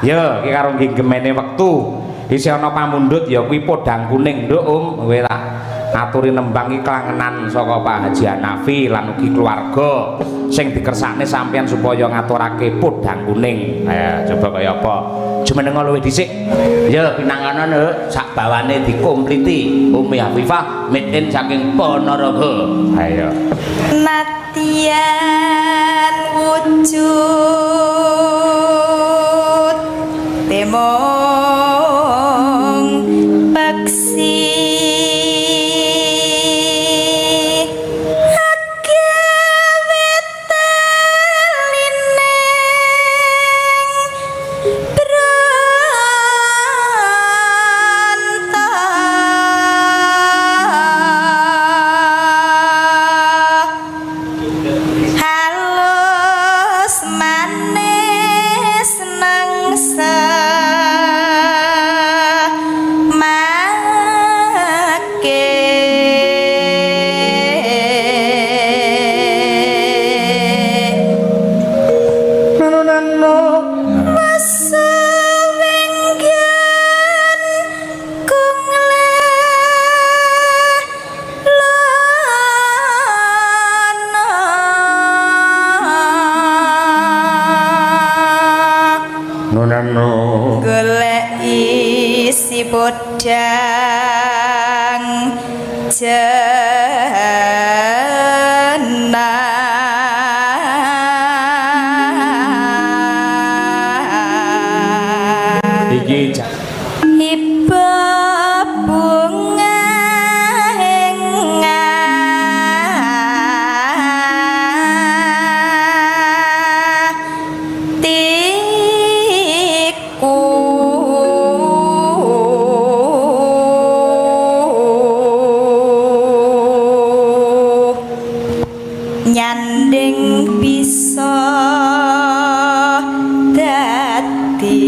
Ya, iki karo genggemene wektu. Isih ana pamundhut ya kuwi podang kuning, Nduk kowe tak aturi nembang iki klangenan saka Pak Haji Hanafi lan ugi keluarga sing dikersakne sampeyan supaya ngaturake podang kuning. Coba kaya apa? Jumeneng luwih dhisik. Ya pinanganan sak bawane dikompliti Umi Hafifah made in saking Ponorogo. Ayo. Natian wujud temong peksi golek isi podang jenah iki iba bunga nyanding bisa dadi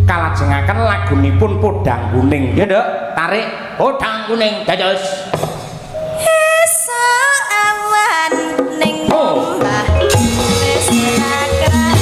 kalajengaken lagunipun podang kuning nggih Nduk tarik podang kuning dados esok awan ning ombah wis nakrasan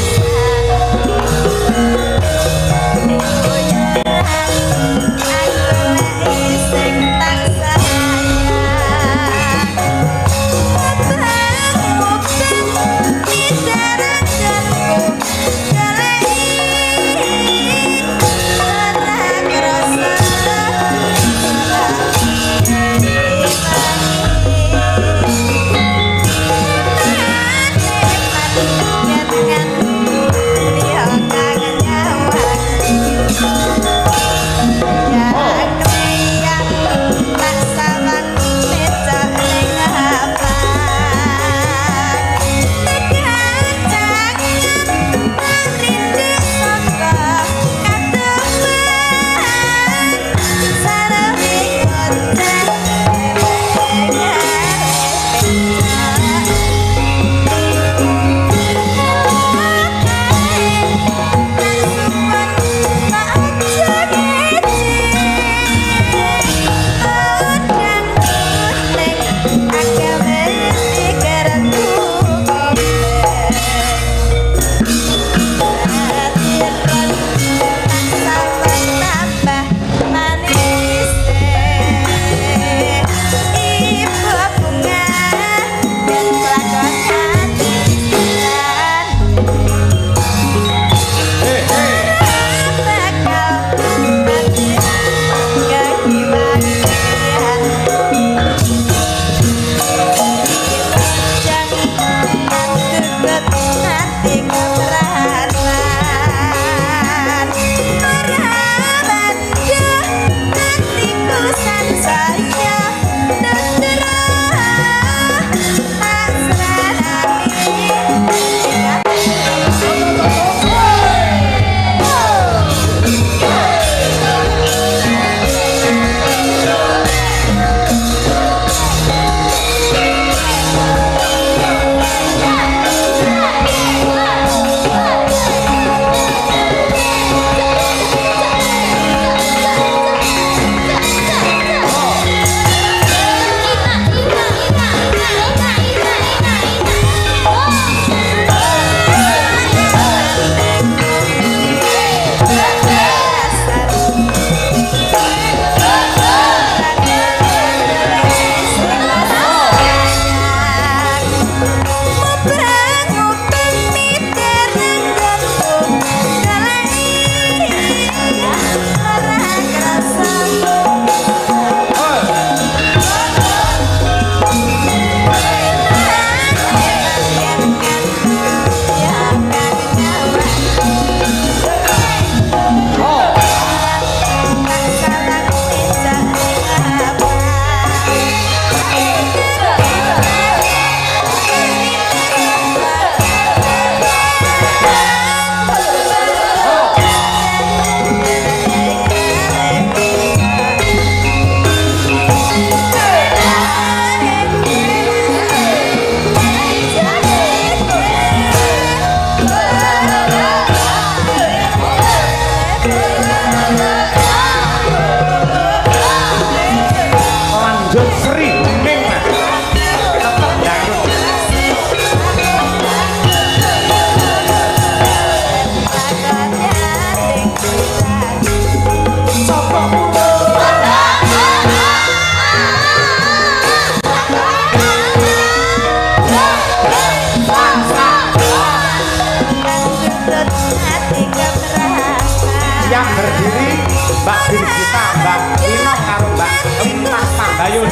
Dayun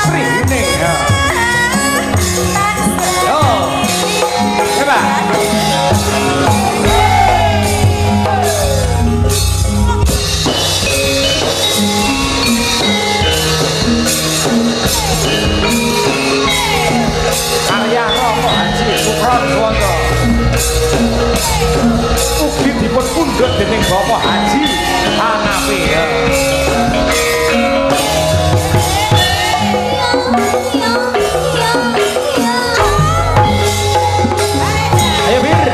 Srine ya. Yo. Coba. Karya Romo Haji Sukron Suwondo. Ugi dipun pundhut dening Bapak Haji Hanafi ya. Ayo Bir.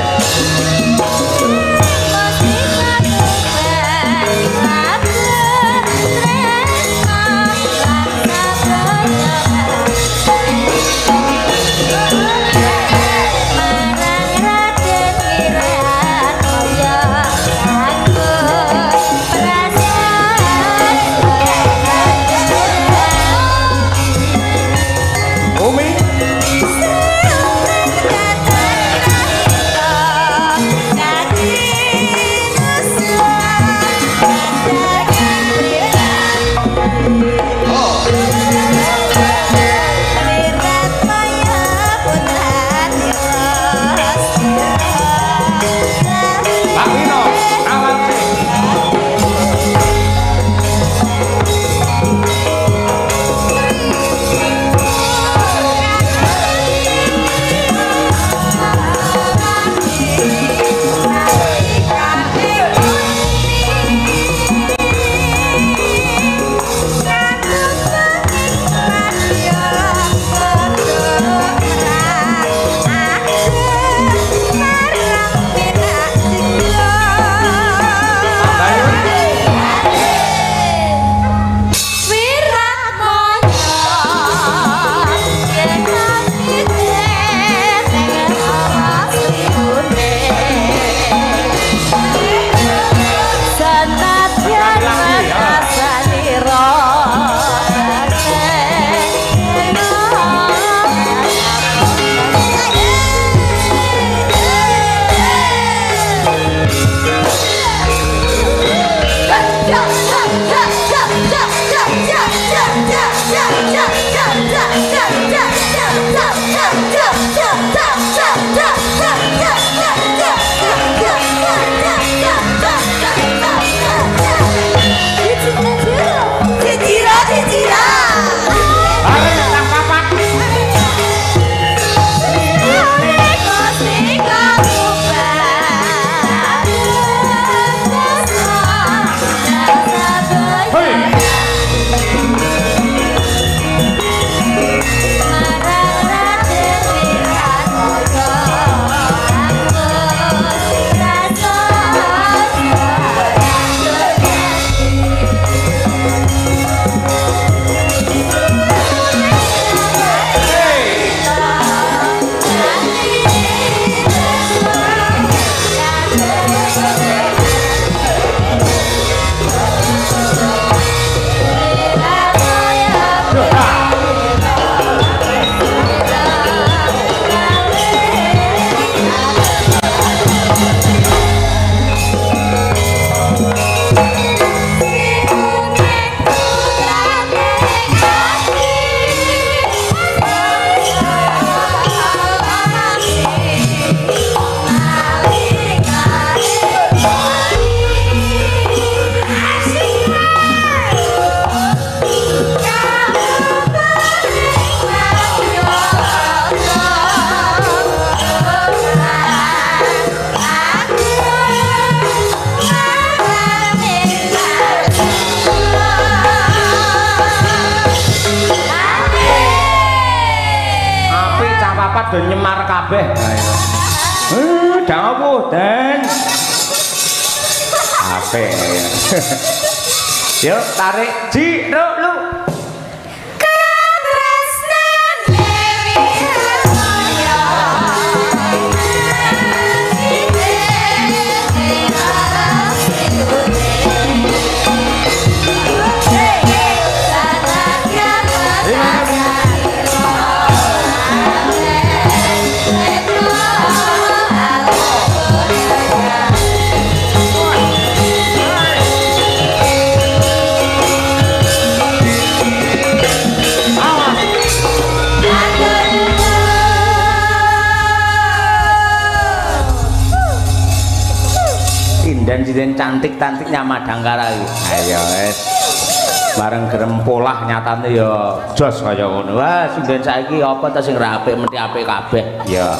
do nyemar kabeh. Dawuh, Den. Apik. Yuk tarik ji, lu. presiden cantik-cantiknya Madangkara iki. Ayo wis. Bareng gerem polah nyatane ya jos kaya ngono. Wah, sinden saiki apa ta sing ra apik mesti apik kabeh. Ya.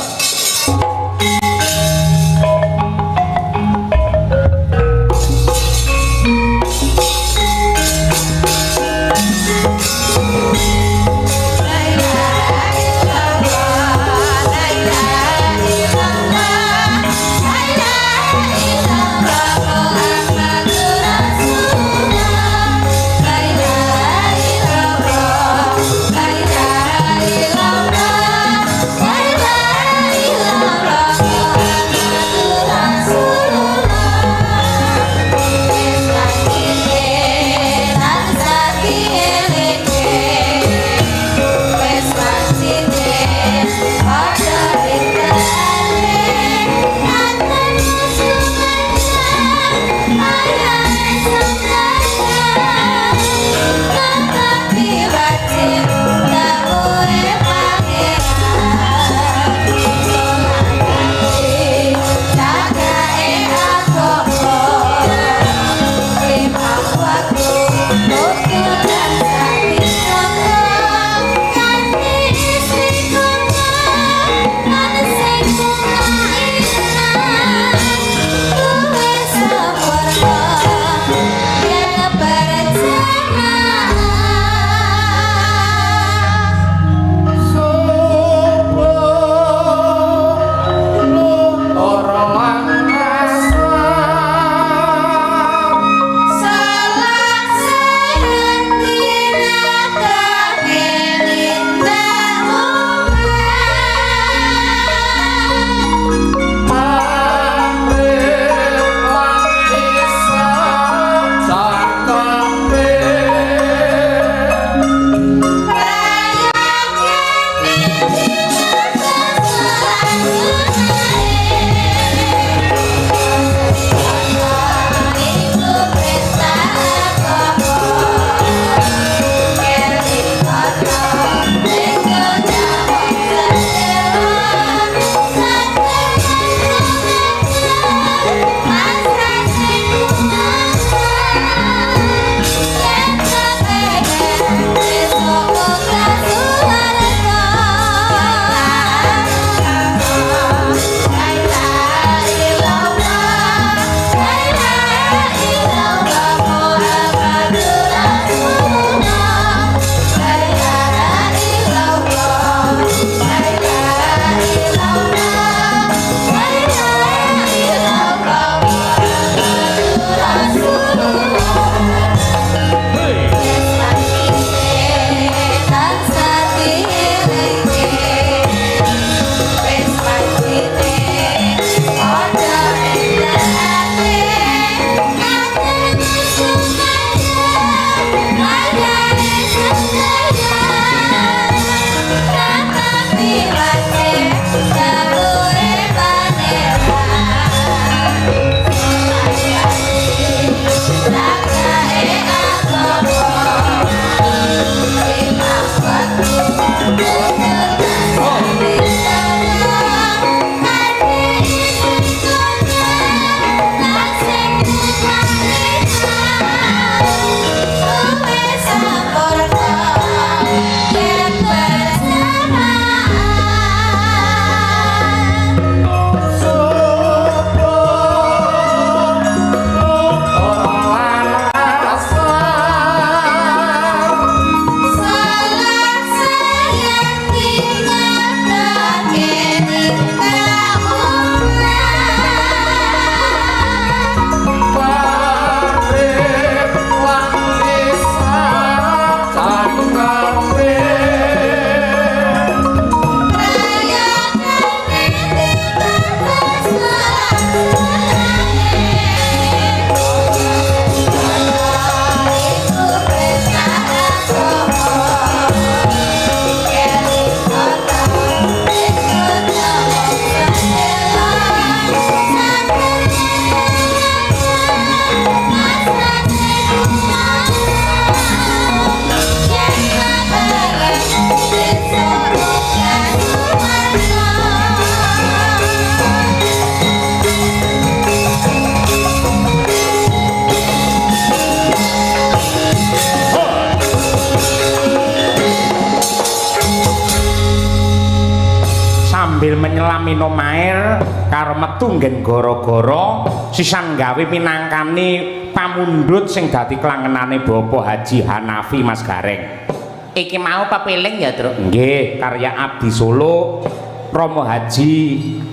sambil menyelam minum air karo metu nggen gara-gara sisan gawe minangkani pamundhut sing dadi klangenane Bapak Haji Hanafi Mas Gareng. Iki mau pepiling ya, Truk? Nggih, karya Abdi Solo Romo Haji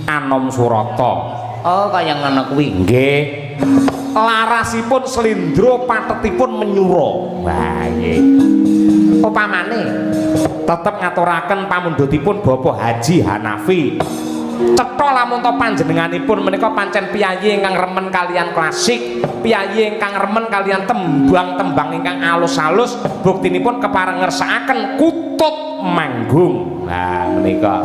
Anom Surata. Oh, kaya ngono kuwi. Nggih. Larasipun slindro patetipun menyura. Wah, nggih. Upamane tetep ngaturaken pamundhutipun Bapak Haji Hanafi. Cetha lamun to panjenenganipun menika pancen piyayi ingkang remen kalian klasik, piyayi ingkang remen kalian tembang-tembang ingkang alus-alus, buktinipun kepareng ngersakaken kutut manggung. Nah, menika.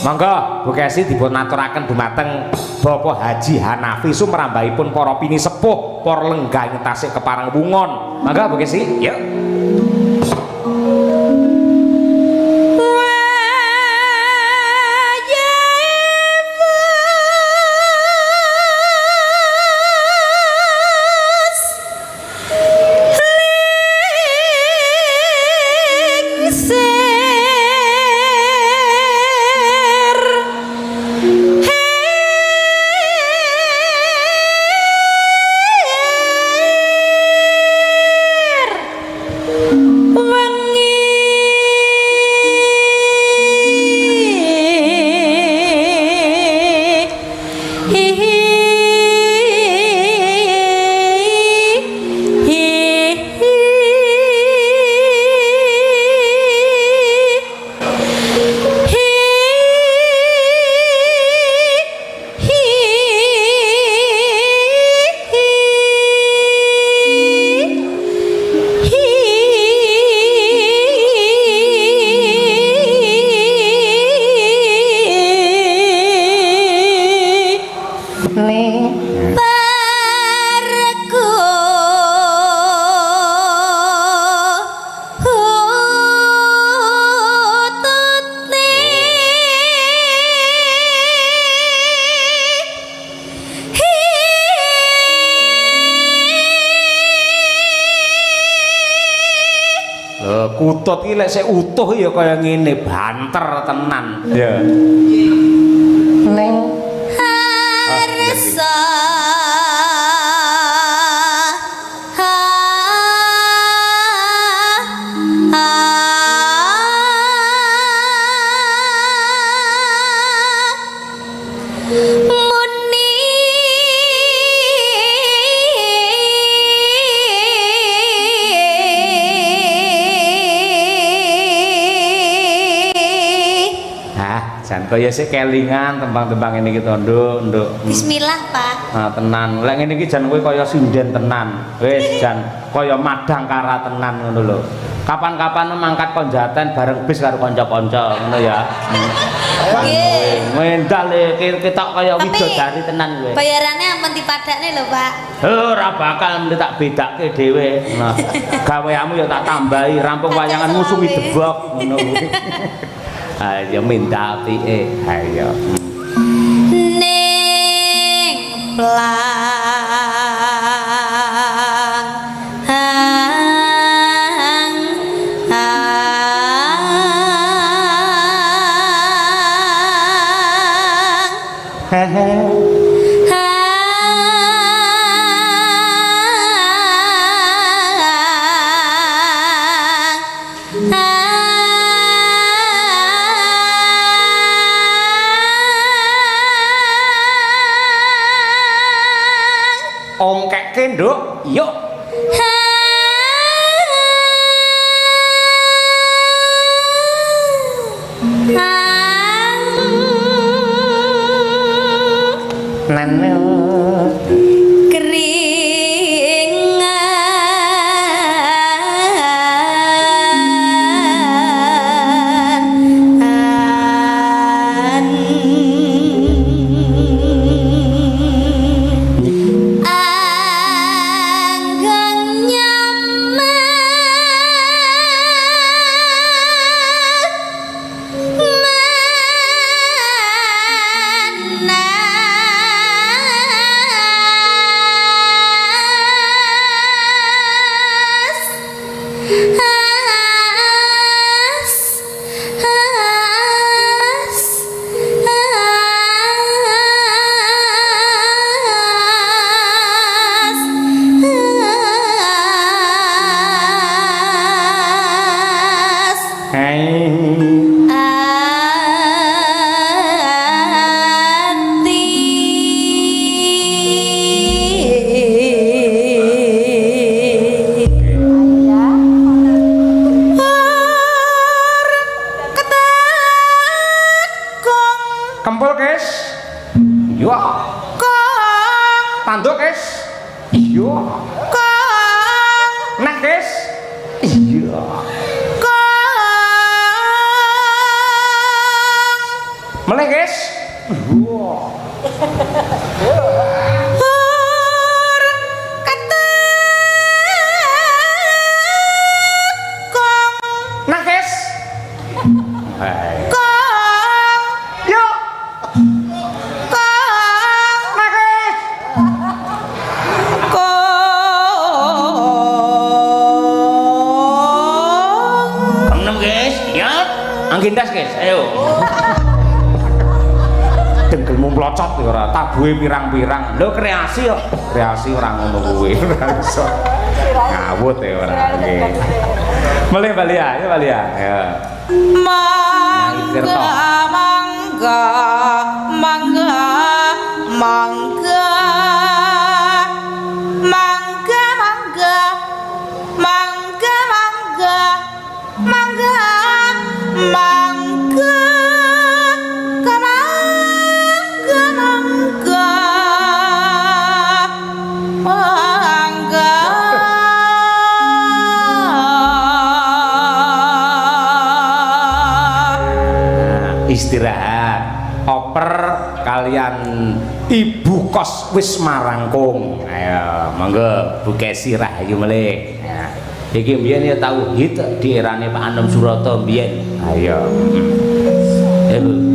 Monggo Bu Kesi dipun aturaken dumateng Bapak Haji Hanafi sumrambahipun para pinisepuh, para lenggah tasik kepareng wungon. Monggo Bu Kesi, yuk. Kutut iki lek sik utuh ya kaya ngene, banter tenan. Ya. Ning harsa kaya sik kelingan tembang-tembang ini kita nduk. Bismillah, Pak. Nah, tenan. Lek ngene iki jan kowe kaya sinden tenan. Wis jan kaya Madangkara tenan ngono lho. Kapan-kapan mangkat konjaten bareng bis karo kanca-kanca ngono ya. Nggih. Mendal ketok kaya widodari tenan kowe. Bayarannya ampun dipadakne lho, Pak. Ora bakal mesti tak bedake dhewe. Nah, gaweamu ya tak tambahi rampung wayanganmu suwi debok ngono kuwi. Ayo minta apike ayo ning ongkekke nduk yuk Kempul guys. Yo. Tanduk guys. Iya. Nah guys. Iya. Mulai guys. Nah guys. Yuk. Anggindas guys, ayo. Dengkelmu melocot ya ora, tabuhe pirang-pirang. Lho kreasi kok. Kreasi ora ngono kuwi. Ora iso. Ngawut ya ora nggih. Mulai Bali ya, ya Bali ya. Ya. Mangga mangga mangga mangga mangga mangga mangga mangga mangga mangga mangga mangga Istirahat. Oper kalian ibu kos wis marangkung. Ayo, monggo Bu Kesi rahayu melih. Nah, iki mbiyen ya tau hit di erane Pak Anom Surata mbiyen. Ayo. Ayo.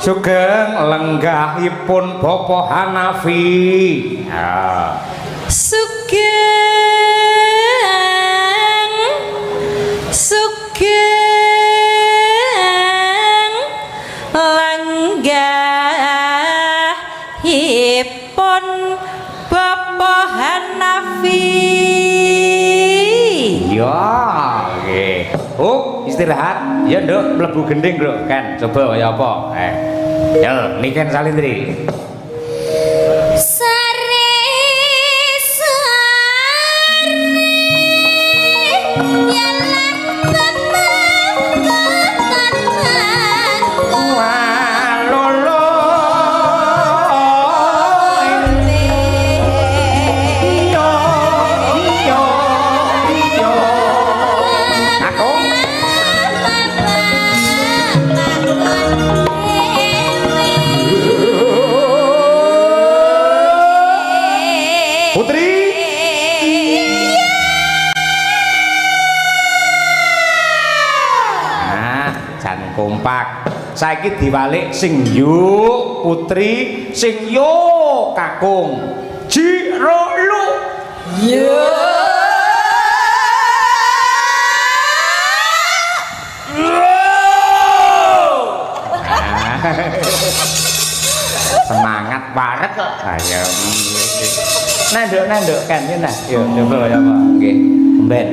Sugeng lenggahipun Bapak Hanafi. Ya. Sugeng lenggahipun Bapak Hanafi. Ya, nggih. Istirahat. Ya, Nduk, mlebu gending, Nduk. Kan coba kaya apa? Yo, niken Salindri. Kompak. Saiki diwalik sing yo putri, sing yo kakung. Jiro lu. Yo. Semangat barek kok. Ayo. Nanduk kan nah. Yo coba ya, Pak. Nggih. Ben.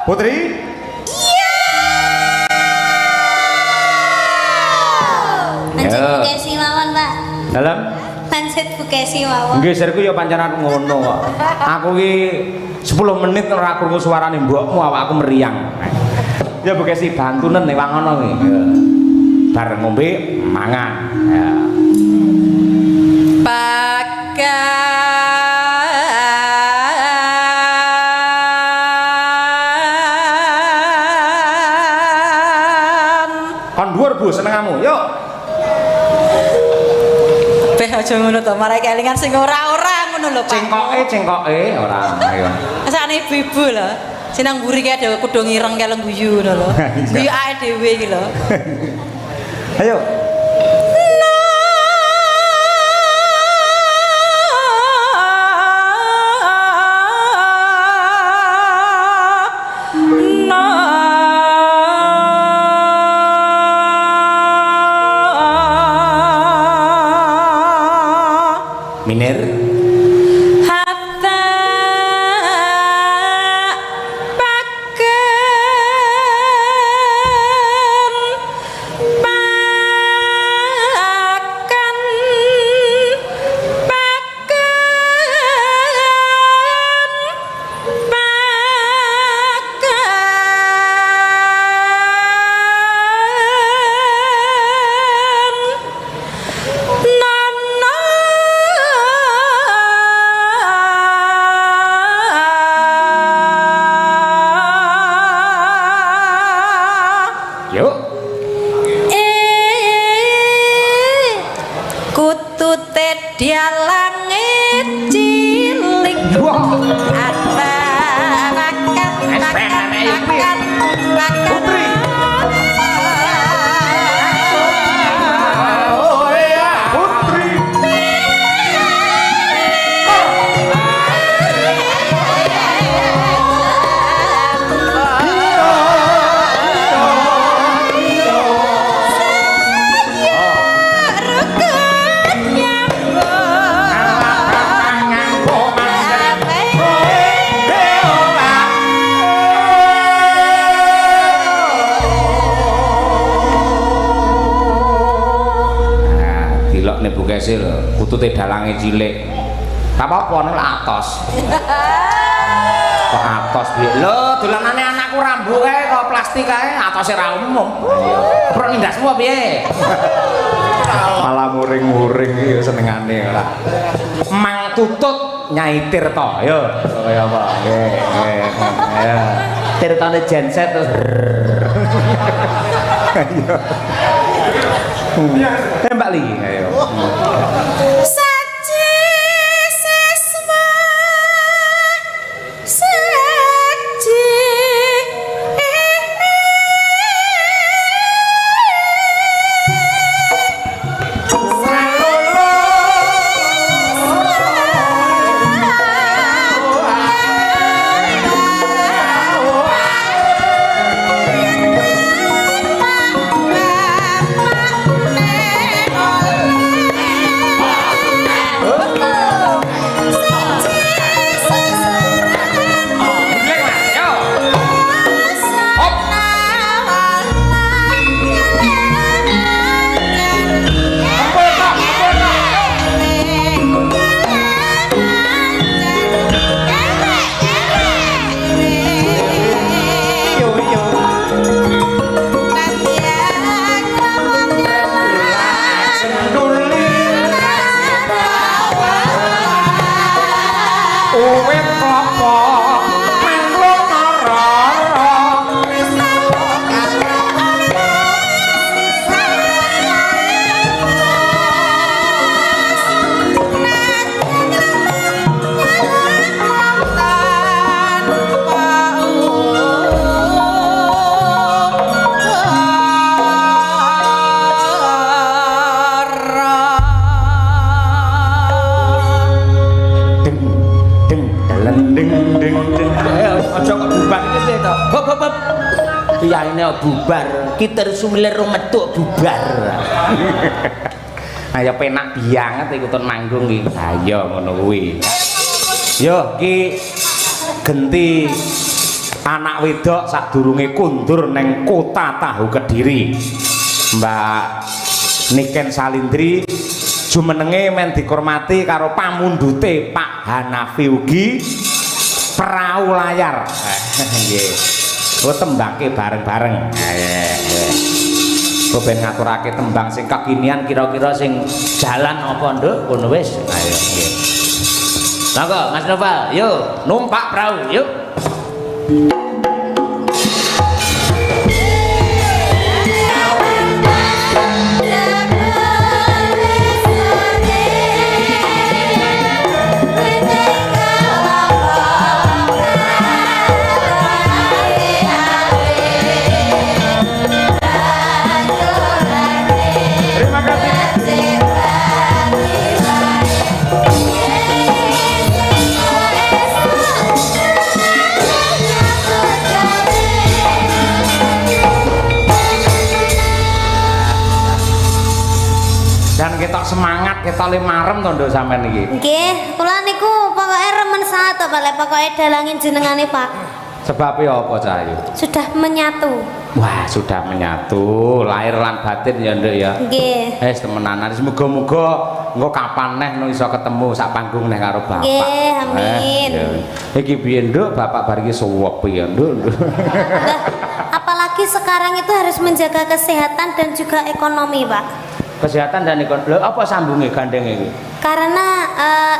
Putri? Iya. Pancet bukesi mawon, Pak. Dalam? Pancet bukesi mawon. Nggih, sirku ya pancen ngono kok. Aku ki 10 menit ora krungu suarane mbokmu awakku meriang. Ya bukesi bantunen ning wangono ki. Bareng ngombe mangan. Ya. Kon dhuwur Bu senengamu. Yuk. Beh aja ngono to, marai kelingan sing ora-ora ngono lho, Pak. Cengkoke ora. Ayo. Sakne ibu-ibu lho. Sinang mburi ki ada kudu ngireng keleng guyu ngono lho. Guyu ae dhewe iki lho. Ayo. Miner hatta paken Bukesi lho, kutute dalange cilik. Tak apa-apa nek atos. Kok atos piye? Lho, dolanane anakku rambu kae kok plastik kae, atose ra umum. Iya. Prok nindasmu piye? Malah muring-muring iki senengane ora. Mang Tutut Nyai Tirta, yo. Kaya apa? Nggih. Ya. Tirtane genset terus. Ayo. Tembak lagi, ayo. Saji sesma saji kiyaine bubar, Kitir Sumilir metu bubar. Ayo penak banget ikutan manggung iki. Ayo ngono kuwi. Yo ki genti anak wedok sadurunge kundur neng kota Tahu Kediri. Mbak Niken Salindri jumenenge men dihormati karo pamundhute Pak Hanafi ugi perahu layar. Nggih. Kok tembake bareng-bareng. Kok ben ngaturake tembang sing kekinian kira-kira sing jalan apa nduk ngono wis. Ayo nggih. Monggo Mas Noval, yuk numpak perahu yuk. Ketok semangat, ketok le marem to nduk sampean iki. Nggih, kula niku pokoke remen sangat to Pak, pokoke dalangin jenengane Pak. Sebabnya apa Cahayu? Sudah menyatu. Wah, sudah menyatu, lahir lan batin ya nduk ya. Nggih. Temenanan, semoga-moga engko kapan neh iso ketemu sak panggung neh karo Bapak. Nggih, amin. Iki biyen nduk Bapak bar iki suwep ya nduk. Nah, apalagi sekarang itu harus menjaga kesehatan dan juga ekonomi, Pak. Kesehatan dan ekonomi. Lho apa sambunge gandeng iki? Karena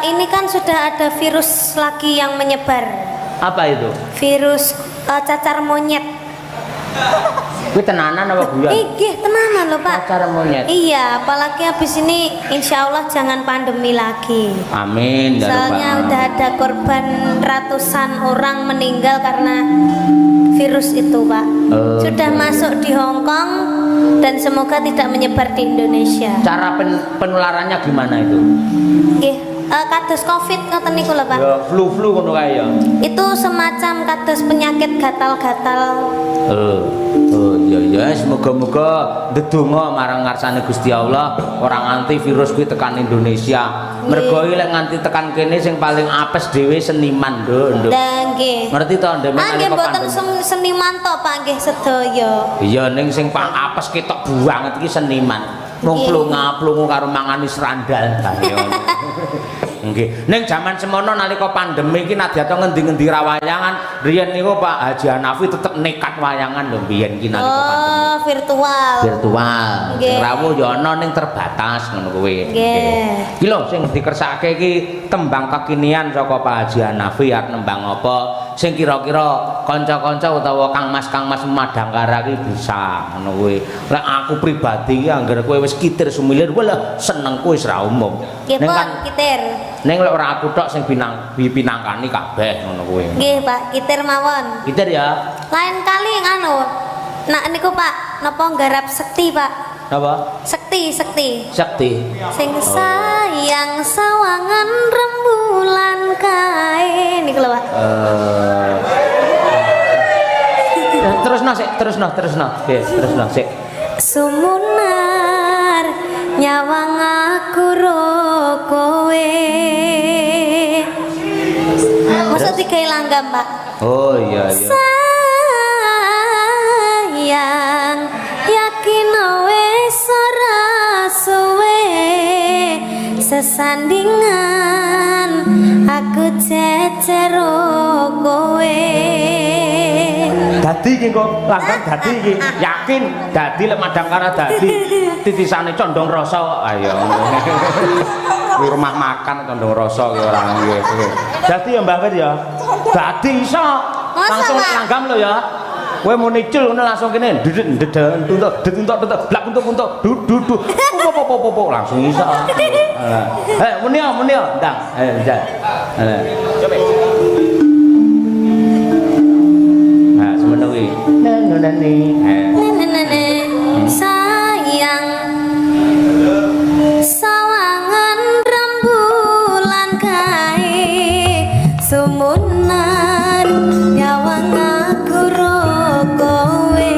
ini kan sudah ada virus lagi yang menyebar. Apa itu? Virus cacar monyet. Kuwi tenanan apa guyon? Nggih, tenanan lho, Pak. Cacar monyet. Iya, apalagi habis ini insya Allah jangan pandemi lagi. Amin. Soalnya udah ada korban ratusan orang meninggal karena virus itu, Pak. Sudah masuk di Hong Kong dan semoga tidak menyebar di Indonesia. Cara penularannya gimana itu? Nggih, kados Covid ngoten niku lho, Pak. Ya flu-flu ngono kae ya. Itu semacam kados penyakit gatal-gatal. Ya semoga-moga ndedonga marang ngarsane Gusti Allah ora nganti virus kuwi tekan Indonesia. Mergo lek nganti tekan kene sing paling apes dhewe seniman, Nduk. Nggih. Ngerti to, Nduk? Nggih mboten seniman to, Pak, nggih sedaya. Iya ning sing paling apes ketok banget iki seniman. Wong plunga-plungu karo mangani serandal. Nggih. Ning jaman semono nalika pandemi iki nadyan ngendi-endi ra wayangan, riyen niku Pak Haji Hanafi tetep nekat wayangan lho biyen iki nalika pandemi. Oh, virtual. Virtual. Nggih. Rawuh ya ana ning terbatas ngono kuwi. Nggih. Iki lho sing dikersake iki tembang kekinian saka Pak Haji Hanafi arep nembang apa sing kira-kira kanca-kanca utawa kangmas-kangmas Madangkara iki bisa ngono kuwi. Lek aku pribadi iki anggere kowe wis Kitir Sumilir wala senengku wis ra umum. Nggih, Pak, Kitir. Ning lek ora aku tok sing pinangkani kabeh ngono kuwi. Nggih, Pak, Kitir mawon. Kitir ya. Lain kali nganu. Nak niku, Pak, napa nggarap sekti, Pak? Napa? Sekti. Sekti. Sing sayang sawangan rembulan kae niku lho, Pak. Terusno. Nggih, terusno sik. Sumunar nyawang aku ro kowe. Masa digawe langgam, Pak? Oh iya. Sayang yakin wis ora suwe sesandingan aku cecero kowe. Dadi iki kok langgam dadi iki yakin dadi lek Madangkara dadi titisane condong rasa kok ayo. Di rumah makan condong rasa ki ora nggih. Dadi ya Mbah Wit ya. Dadi iso langsung langgam lho ya. Kowe mau nicul ngono langsung kene dedentuk blak untuk dudu popo langsung iso. Muni ndang. Njak. Coba. Nah, semono kuwi. Nenane. Sayang sawangan rembulan kae sumunan nyawang aku ro kowe.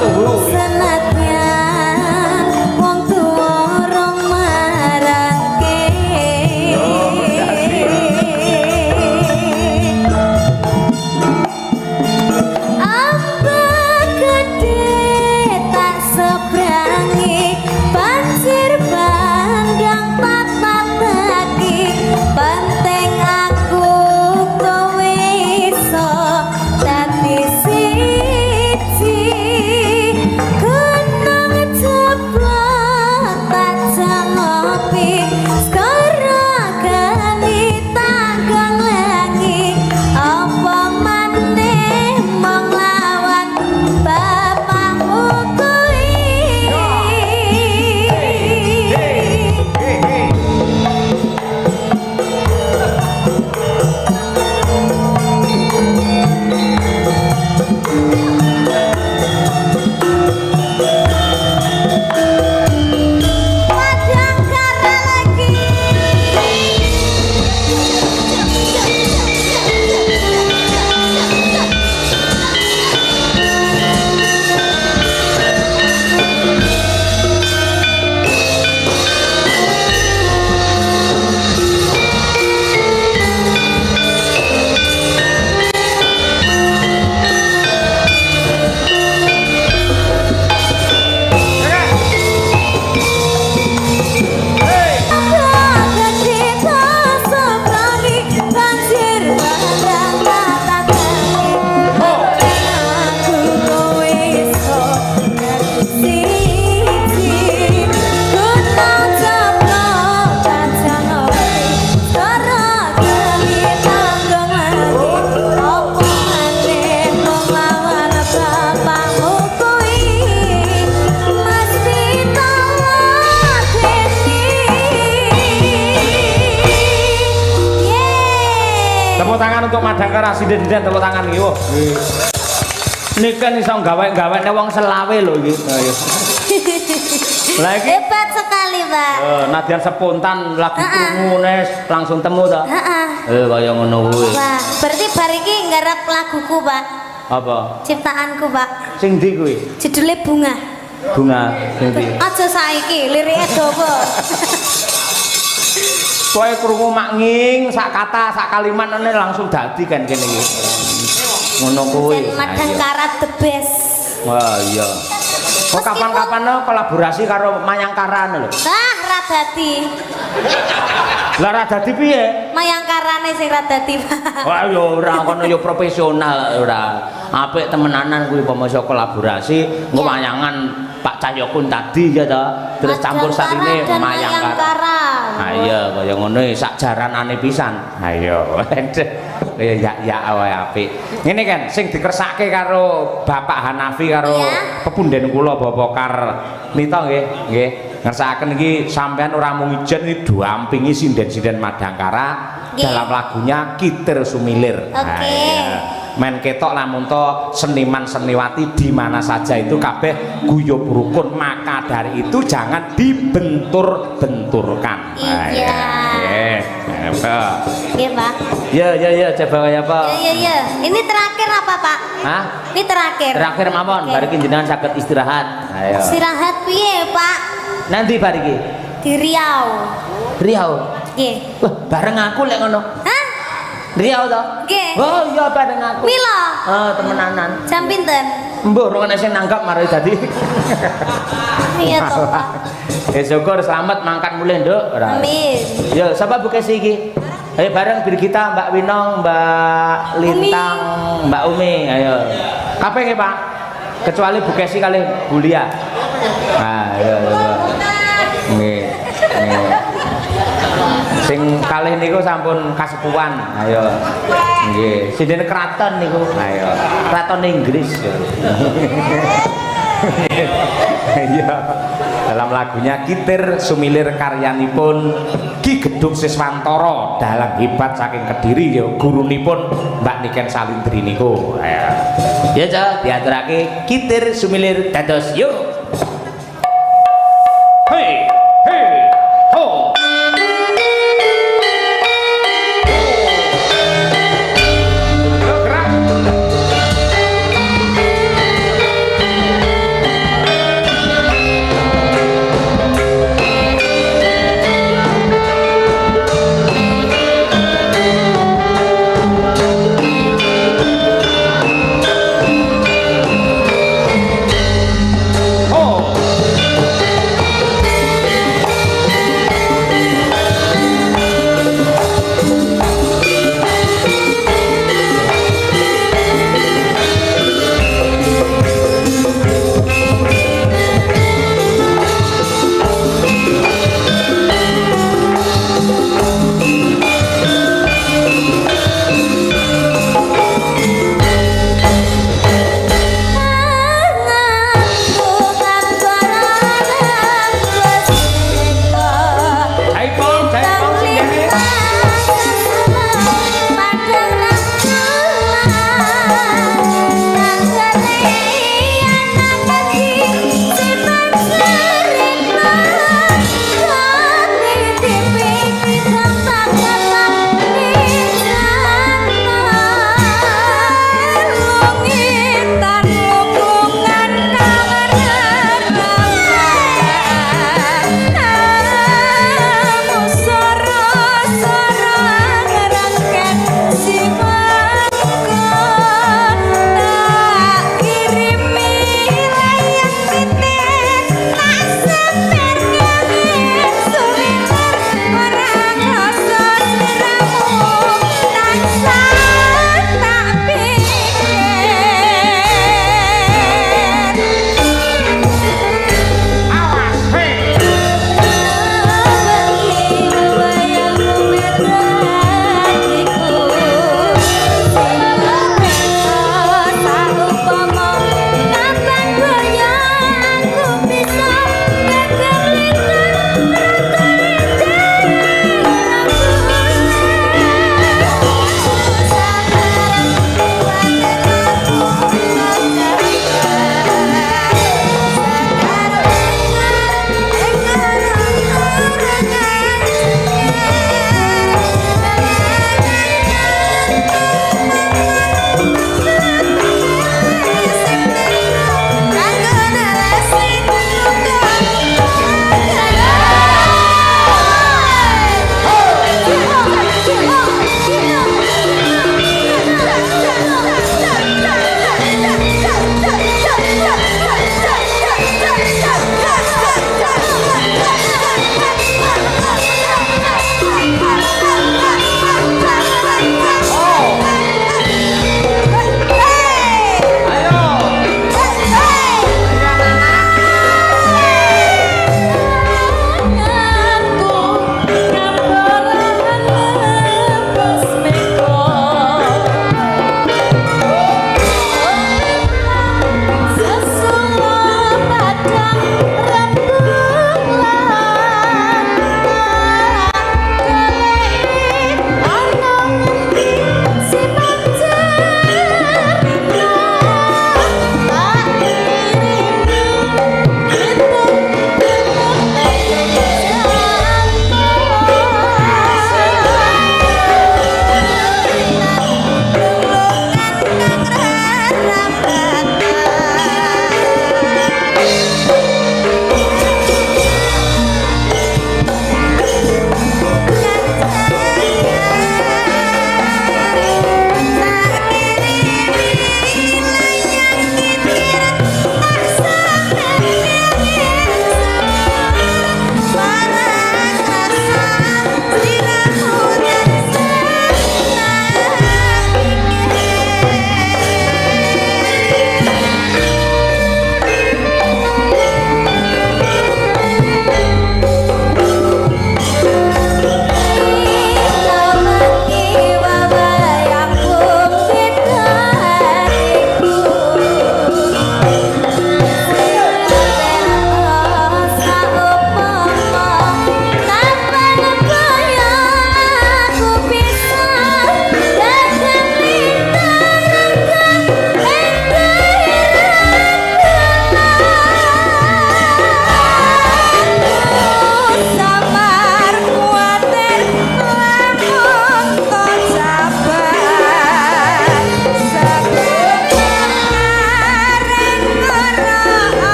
tuhu. Senadyan wong tuwa rong marake. Ambek gede tak sebrangi, banjir bandang tak pataki, penting aku kowe iso dadi siji. Gunung jeblok tak jangopi, skorogani tanggang lengi, apa maneh mong lawan bapakmu kuwi. Padang kara lagi. Tepuk tangan untuk Madangkara sinden-sinden tepuk tangan iki. Wah. Niki kan iso gawe-gawene wong selawe lho iki. Lah iki Hebat sekali, Pak. nadyan spontan lagi krungu nes langsung temu ta. Heeh. Kaya ngono kuwi. Wah, berarti bar iki nggarap laguku, Pak. Apa? Ciptaanku, Pak. Sing ndi kuwi? Judulnya Bunga. Bunga sing ndi? Aja saiki, liriknya dawa. Kowe krungu mak nging sak kata sak kalimat ngene langsung dadi kan kene iki. Ngono kuwi. Madangkara the best. Wah iya. Kok kapan-kapan lo kolaborasi karo Mayangkara lho. Ah, ra dadi. Lah ra dadi piye? Mayangkarane sing ra dadi, Pak. Wah yo ora kono yo profesional ora. Apik temenanan kuwi pemasa kolaborasi engko wayangan Pak Cahyokun tadi ya ta. Terus campur sarine Mayangkara. Ha iya kaya ngono sak jaranane pisan. Ha iya. Kaya ya wae apik. Ngene kan sing dikersake karo Bapak Hanafi karo pepunden kula Bapak Karnita nggih, nggih. Ngersakaken iki sampean ora mung ijen iki duampingi sinden-sinden Madangkara dalam lagunya Kitir Sumilir. Oke. Men ketok lamun to seniman seniwati di mana saja itu kabeh guyub rukun, maka dari itu jangan dibentur-benturkan. Iya. Iya, Pak. Ya, coba kayak apa? Iya. Ini terakhir apa, Pak? Hah? Ini terakhir. Terakhir mawon, bariki jenengan saged istirahat. Ayo. Istirahat piye, Pak? Nanti bariki. Di Riau. Riau. Nggih. Wah, bareng aku lek ngono. Hah? Riau to? Nggih. Oh iya bareng aku. Mila. Oh, temenanan. Jam pinten? Mbok rong ana sing nanggap mari dadi. Iya toh, Pak. Syukur selamat mangkat mulih, Nduk. Amin. Ya, sapa Bukesi iki? Ayo bareng Birgita, Mbak Winong, Mbak Lintang, Mbak Umi, ayo. Kabeh nggih, Pak? Kecuali Bukesi kali Bulia. Nah, iya. Nggih. Sing kalih niku sampun kasepuhan. Ayo. Nggih, sidene kraton niku. Ayo. Kraton Inggris. Iya. Dalam lagunya Kitir Sumilir karyanipun Ki Gedung Siswantoro dalam hebat saking Kediri ya gurunipun Mbak Niken Salindri niku. Ayo. Ya, Cak, diaturake Kitir Sumilir dados yuk. Hei, ho.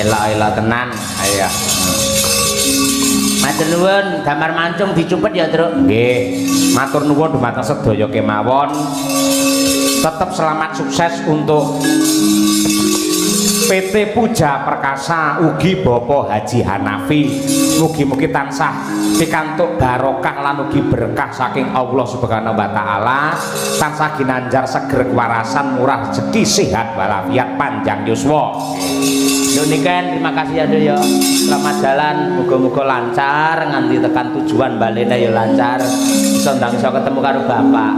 Ela-ela tenan. Ayo. Matur nuwun, damar mancung dicupet ya, Truk. Nggih, matur nuwun dumateng sedaya kemawon. Tetap selamat sukses untuk PT Puja Perkasa ugi Bapak Haji Hanafi. Mugi-mugi tansah pikantuk barokah lan ugi berkah saking Allah Subhanahu wa taala, tansah ginanjar seger kewarasan, murah rezeki, sehat walafiat, panjang yuswa. Doniken, terima kasih ya, ya. Selamat jalan, muga-muga lancar nganti tekan tujuan balene ya lancar. Bisa ndang iso ketemu karo Bapak.